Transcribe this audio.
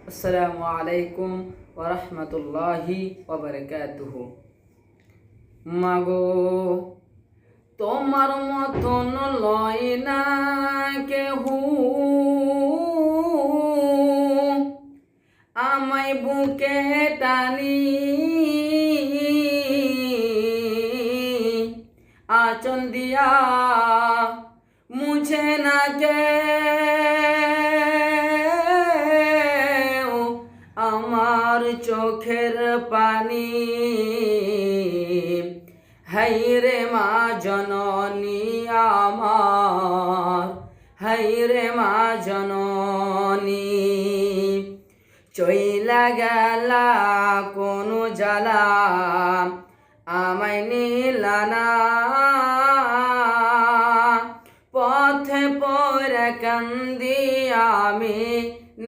আসসালামু আলাইকুম ওয়া রাহমাতুল্লাহি ওয়া বারাকাতুহু। মাগো তোমার মতন লয় না কেহু, আমায় বুকে টানি আঁচল দিয়া মুছে না কে আমার চোখের পানি। হায়রে মা জননী আমার, হায়রে মা জননী, চইলা গেলা কোন জ্বালা আমায় নিলা না, পথে পরে কান্দি আমি